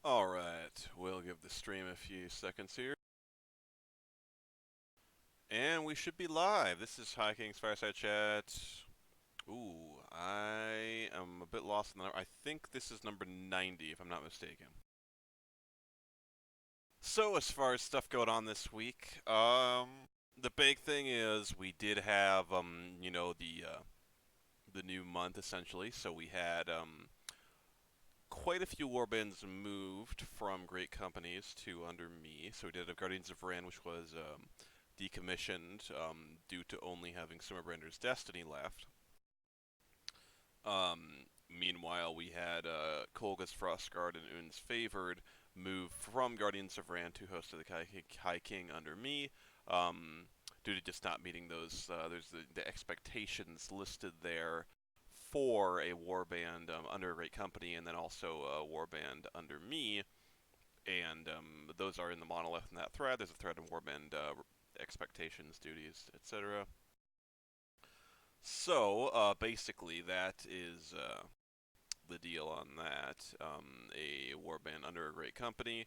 Alright, we'll give the stream a few seconds here. And we should be live. This is High King's Fireside Chat. Ooh, I am a bit lost in the number. I think this is number 90, if I'm not mistaken. So, as far as stuff going on this week, the big thing is we did have, the new month essentially. So we had, quite a few warbands moved from great companies to under me. So we did have Guardians of Ran, which was decommissioned due to only having Summerbrander's Destiny left. Meanwhile, we had Kolga's Frostguard and Un's Favored move from Guardians of Ran to Host of the High King under me. Due to just not meeting those, there's the expectations listed there for a warband under a great company, and then also a warband under me, and those are in the monolith in that thread. There's a thread in warband expectations, duties, etc. So basically, that is the deal on that. A warband under a great company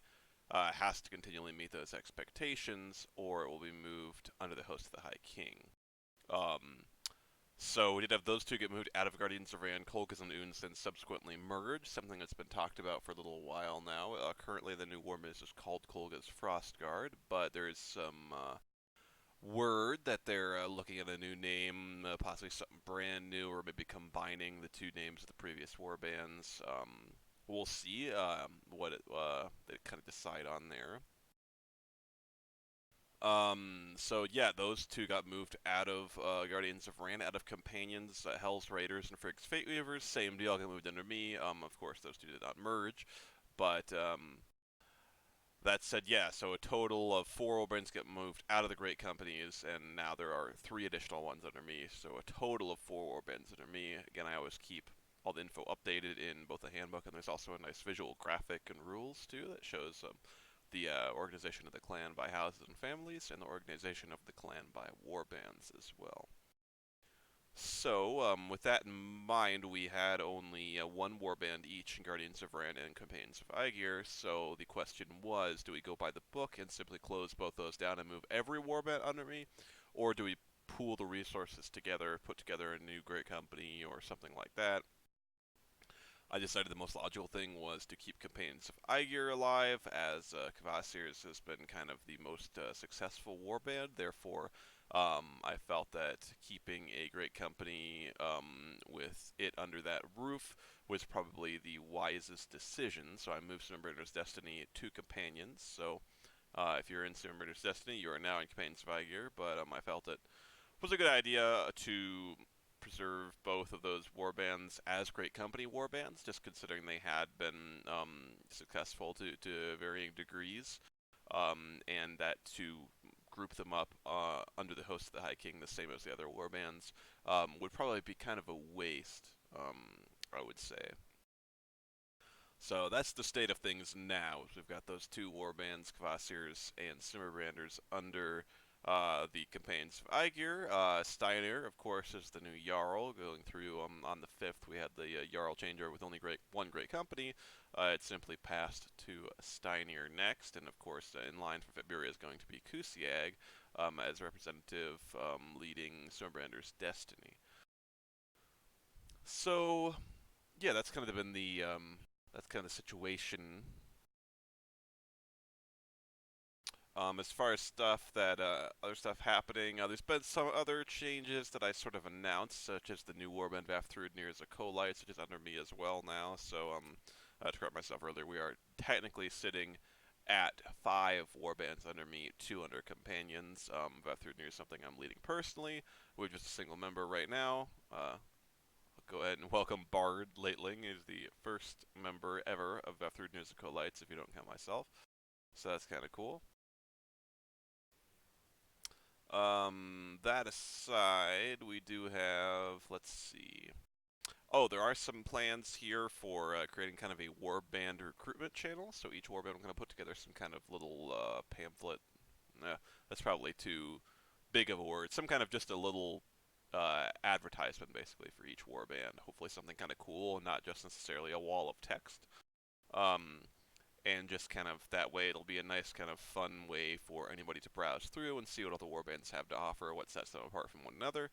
has to continually meet those expectations, or it will be moved under the host of the High King. Um, So we did have those two get moved out of Guardians of Ran. Kolkas and Oons then subsequently merged, something that's been talked about for a little while now. Currently, the new Warmist is called Kolga's Frostguard, but there's some word that they're looking at a new name, possibly something brand new, or maybe combining the two names of the previous warbands. We'll see they kind of decide on there. So yeah, those two got moved out of Guardians of Ran, out of Companions, Hell's Raiders, and Frigg's Fate Weavers. Same deal, got moved under me. Of course, those two did not merge, but that said, yeah. So a total of 4 Oberons get moved out of the great companies, and now there are 3 additional ones under me. So a total of 4 Oberons under me. Again, I always keep all the info updated in both the handbook, and there's also a nice visual graphic and rules too that shows the organization of the clan by houses and families, and the organization of the clan by warbands as well. So, with that in mind, we had only one warband each in Guardians of Ran and Companions of Aegir, so the question was, do we go by the book and simply close both those down and move every warband under me, or do we pool the resources together, put together a new great company or something like that? I decided the most logical thing was to keep Companions of Aegir alive, as Kvasir's has been kind of the most successful warband. Therefore, I felt that keeping a great company with it under that roof was probably the wisest decision. So I moved Summerbrender's Destiny to Companions. So if you're in Summerbrender's Destiny, you are now in Companions of Aegir, but I felt it was a good idea to preserve both of those warbands as great company warbands, just considering they had been successful to varying degrees, and that to group them up under the host of the High King, the same as the other warbands, would probably be kind of a waste, I would say. So that's the state of things now. We've got those two warbands, Kvasirs and Simmerbranders, under the Companions of Aegir. Steiner, of course, is the new Jarl. Going through on the 5th, we had the Jarl changeover with only one great company. It simply passed to Steiner next, and of course, in line for February is going to be Kusiag as representative leading Simmerbrander's Destiny. So, yeah, that's kind of been the that's kind of the situation. As far as stuff that other stuff happening, there's been some other changes that I sort of announced, such as the new warband Vafthrudnir as acolyte, which is under me as well now. So, to correct myself earlier, we are technically sitting at 5 warbands under me, 2 under companions. Vafthrudnir is something I'm leading personally. We're just a single member right now. I'll go ahead and welcome Bard Lateling, who's the first member ever of Vafthrudnir's acolytes, if you don't count myself. So that's kind of cool. That aside, we do have, let's see. Oh, there are some plans here for creating kind of a warband recruitment channel. So each warband, I'm going to put together some kind of little pamphlet. That's probably too big of a word. Some kind of just a little advertisement, basically, for each warband. Hopefully something kind of cool, and not just necessarily a wall of text. Um, and just kind of that way it'll be a nice kind of fun way for anybody to browse through and see what all the warbands have to offer, what sets them apart from one another.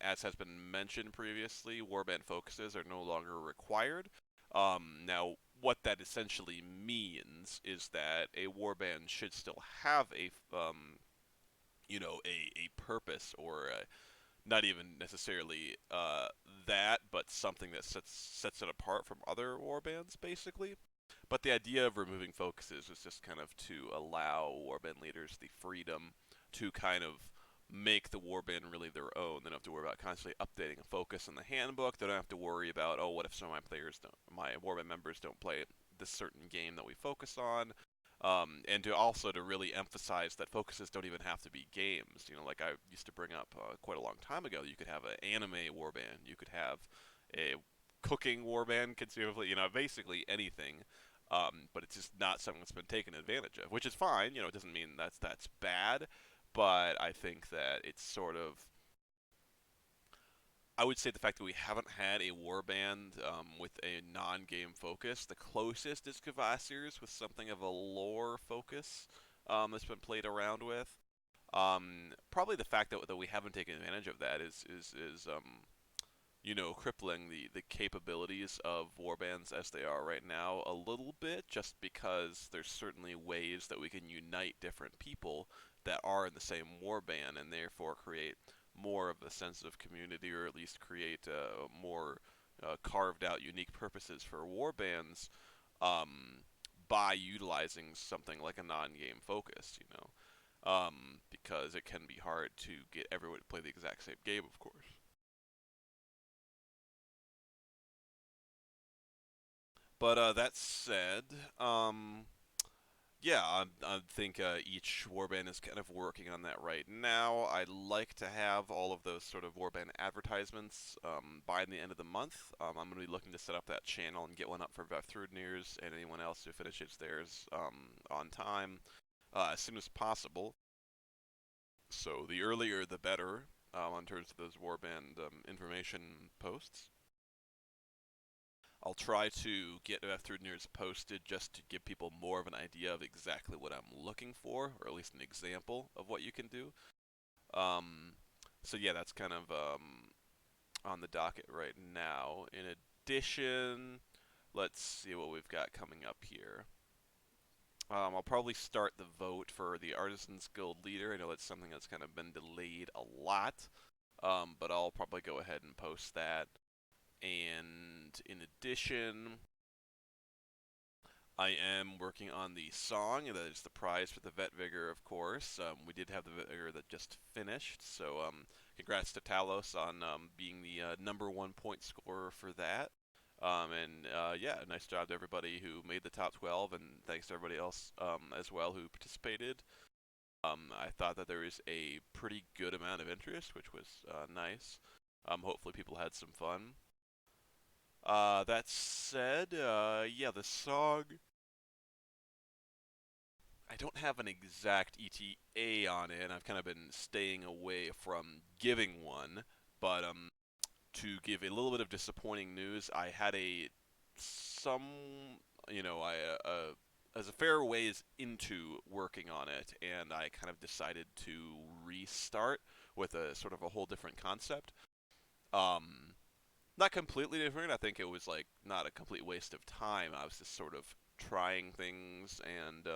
As has been mentioned previously, warband focuses are no longer required. Now, what that essentially means is that a warband should still have a purpose, or not even necessarily that, but something that sets it apart from other warbands, basically. But the idea of removing focuses is just kind of to allow warband leaders the freedom to kind of make the warband really their own. They don't have to worry about constantly updating a focus in the handbook. They don't have to worry about, oh, what if some of my warband members don't play this certain game that we focus on. And to also to really emphasize that focuses don't even have to be games. Like I used to bring up quite a long time ago, you could have an anime warband, you could have a cooking warband, conceivably, basically anything. But it's just not something that's been taken advantage of, which is fine. It doesn't mean that's bad, but I think that it's sort of, I would say the fact that we haven't had a warband with a non-game focus, the closest is Kvasir's with something of a lore focus that's been played around with. Probably the fact that we haven't taken advantage of that is crippling the capabilities of warbands as they are right now a little bit, just because there's certainly ways that we can unite different people that are in the same warband and therefore create more of a sense of community, or at least create more carved out unique purposes for warbands by utilizing something like a non-game focus. Because it can be hard to get everyone to play the exact same game, of course. But that said, yeah, I think each warband is kind of working on that right now. I'd like to have all of those sort of warband advertisements by the end of the month. I'm going to be looking to set up that channel and get one up for Vafthrudnir's and anyone else who finishes theirs on time as soon as possible. So the earlier the better in terms of those warband information posts. I'll try to get Vafthrudnir's posted just to give people more of an idea of exactly what I'm looking for, or at least an example of what you can do. Um, so yeah, that's kind of on the docket right now. In addition, let's see what we've got coming up here. I'll probably start the vote for the Artisans Guild leader. I know that's something that's kind of been delayed a lot, but I'll probably go ahead and post that. And in addition, I am working on the song, and that is the prize for the Vet Vigor, of course. We did have the Vet Vigor that just finished, so congrats to Talos on being the number one point scorer for that. And yeah, nice job to everybody who made the top 12, and thanks to everybody else as well who participated. I thought that there was a pretty good amount of interest, which was nice. Hopefully people had some fun. That said, yeah, the song, I don't have an exact ETA on it, and I've kind of been staying away from giving one. But to give a little bit of disappointing news, I had some, I as a fair ways into working on it, and I kind of decided to restart with a sort of a whole different concept. Um, Not completely different. I think it was like not a complete waste of time. I was just sort of trying things, and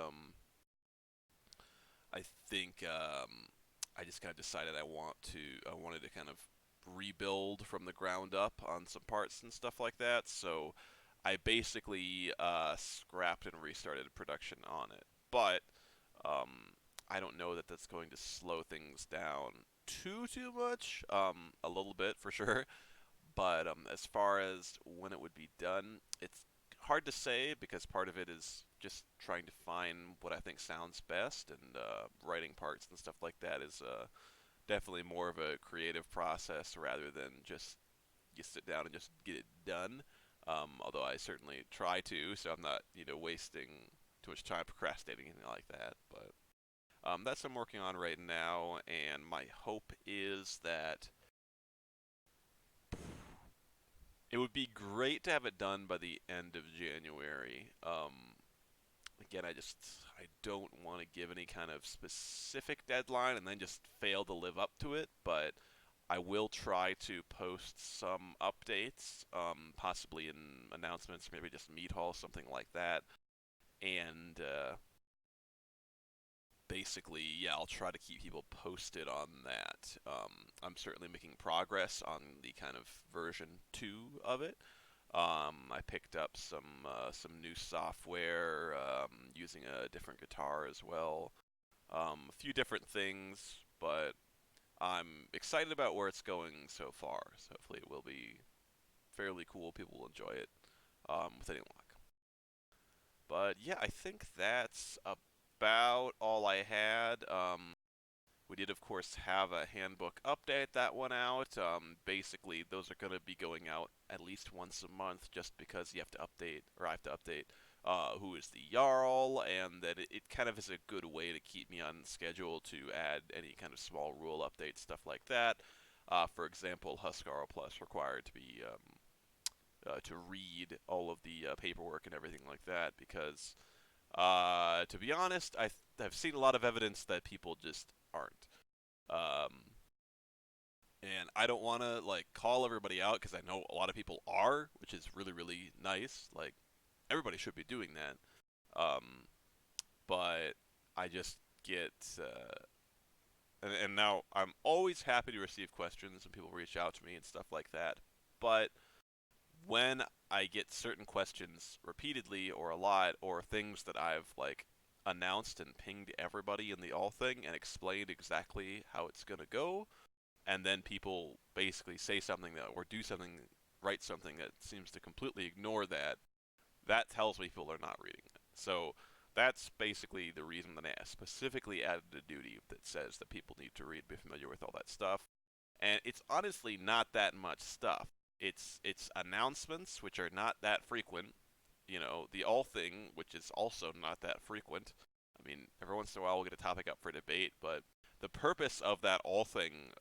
I think I just kind of decided I wanted to kind of rebuild from the ground up on some parts and stuff like that. So I basically scrapped and restarted production on it. But um, I don't know that that's going to slow things down too much. A little bit for sure. But as far as when it would be done, it's hard to say because part of it is just trying to find what I think sounds best, and writing parts and stuff like that is definitely more of a creative process rather than just you sit down and just get it done. Although I certainly try to, so I'm not wasting too much time procrastinating anything like that. But that's what I'm working on right now, and my hope is that it would be great to have it done by the end of January. again, I don't want to give any kind of specific deadline and then just fail to live up to it, but I will try to post some updates, possibly in announcements, maybe just Meat Hall, something like that. And basically, yeah, I'll try to keep people posted on that. I'm certainly making progress on the kind of version 2 of it. I picked up some new software, using a different guitar as well. A few different things, but I'm excited about where it's going so far. So hopefully it will be fairly cool. People will enjoy it, with any luck. But yeah, I think that's about all I had. We did, of course, have a handbook update that went out. Basically, those are going to be going out at least once a month, just because you have to update, or I have to update, who is the Jarl, and that it kind of is a good way to keep me on schedule to add any kind of small rule updates, stuff like that. For example, Huskarl Plus required to read all of the paperwork and everything like that, because to be honest, I've seen a lot of evidence that people just aren't. Um, and I don't want to like call everybody out because I know a lot of people are, which is really really nice. Like everybody should be doing that. But I just get and now I'm always happy to receive questions and people reach out to me and stuff like that. But when I get certain questions repeatedly or a lot, or things that I've like announced and pinged everybody in the all thing and explained exactly how it's gonna go, and then people basically say something that or do something, write something that seems to completely ignore that, that tells me people are not reading it. So that's basically the reason that I specifically added a duty that says that people need to read, be familiar with all that stuff. And it's honestly not that much stuff. It's announcements, which are not that frequent. You know, the all thing, which is also not that frequent. I mean, every once in a while we'll get a topic up for debate, but the purpose of that all thing,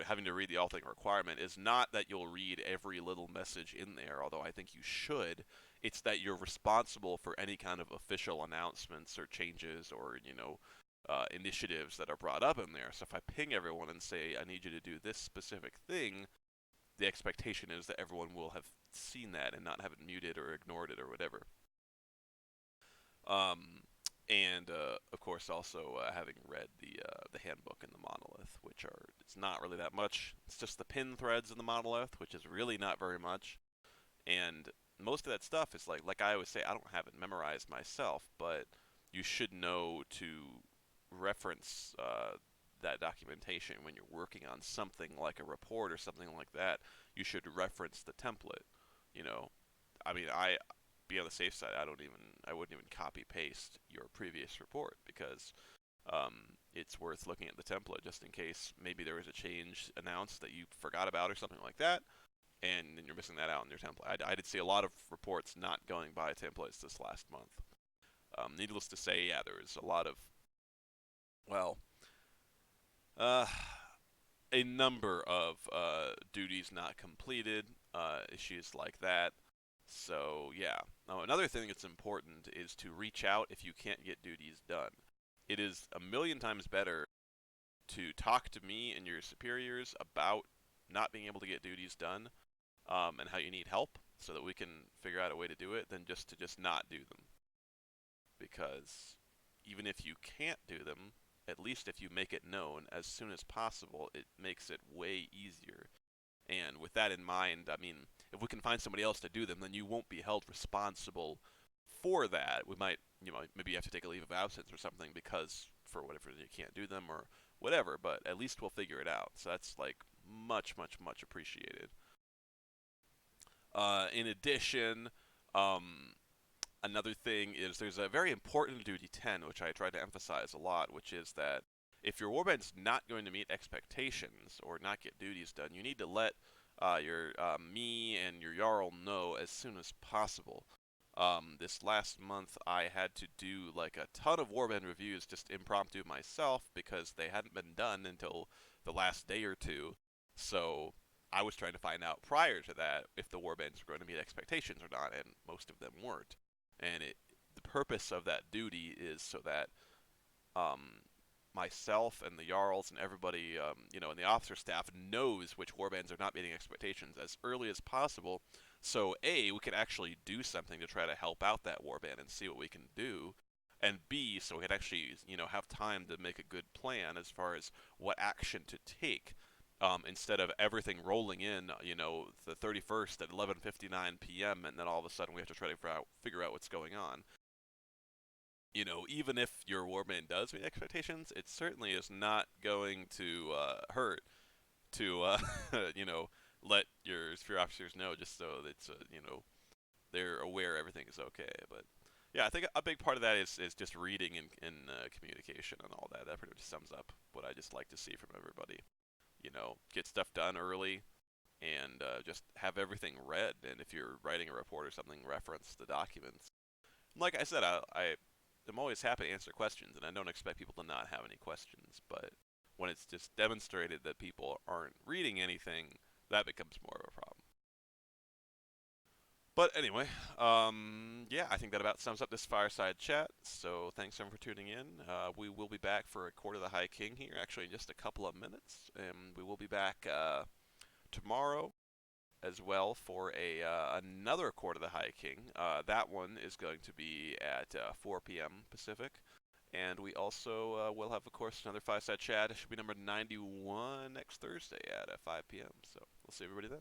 having to read the all thing requirement is not that you'll read every little message in there, although I think you should. It's that you're responsible for any kind of official announcements or changes or, initiatives that are brought up in there. So if I ping everyone and say, I need you to do this specific thing, the expectation is that everyone will have seen that and not have it muted or ignored it or whatever. Um, and of course, also having read the handbook and the monolith, which are it's not really that much. It's just the pin threads in the monolith, which is really not very much. And most of that stuff is like I always say, I don't have it memorized myself, but you should know to reference that documentation when you're working on something like a report or something like that. You should reference the template. You know, I mean, I be on the safe side. I wouldn't even copy paste your previous report because it's worth looking at the template just in case maybe there was a change announced that you forgot about or something like that, and then you're missing that out in your template. I did see a lot of reports not going by templates this last month. Needless to say, yeah, there was a lot of, well, uh, a number of duties not completed, issues like that. So, yeah. Now, another thing that's important is to reach out if you can't get duties done. It is a million times better to talk to me and your superiors about not being able to get duties done, and how you need help so that we can figure out a way to do it than just to just not do them. Because even if you can't do them, at least if you make it known as soon as possible, it makes it way easier. And with that in mind, I mean, if we can find somebody else to do them, then you won't be held responsible for that. We might, maybe you have to take a leave of absence or something because for whatever you can't do them or whatever, but at least we'll figure it out. So that's like much, much, much appreciated. In addition, um, another thing is there's a very important duty 10, which I try to emphasize a lot, which is that if your warband's not going to meet expectations or not get duties done, you need to let your me and your Jarl know as soon as possible. This last month, I had to do like a ton of warband reviews just impromptu myself because they hadn't been done until the last day or two. So I was trying to find out prior to that if the warbands were going to meet expectations or not, and most of them weren't. and the purpose of that duty is so that um, myself and the Jarls and everybody, and the officer staff knows which warbands are not meeting expectations as early as possible. So A, we can actually do something to try to help out that warband and see what we can do, and B, so we can actually, have time to make a good plan as far as what action to take. Instead of everything rolling in, the 31st at 11:59 p.m. and then all of a sudden we have to try to figure out what's going on. Even if your warband does meet expectations, it certainly is not going to hurt to, let your sphere officers know just so that they're aware everything is okay. But yeah, I think a big part of that is just reading and communication and all that. That pretty much sums up what I just like to see from everybody. Get stuff done early and just have everything read. And if you're writing a report or something, reference the documents. Like I said, I am always happy to answer questions, and I don't expect people to not have any questions. But when it's just demonstrated that people aren't reading anything, that becomes more of a problem. But anyway, yeah, I think that about sums up this fireside chat. So thanks everyone for tuning in. We will be back for a Court of the High King here, actually in just a couple of minutes, and we will be back tomorrow as well for a another Court of the High King. That one is going to be at 4 p.m. Pacific. And we also will have, of course, another fireside chat. It should be number 91 next Thursday at 5 p.m. So we'll see everybody then.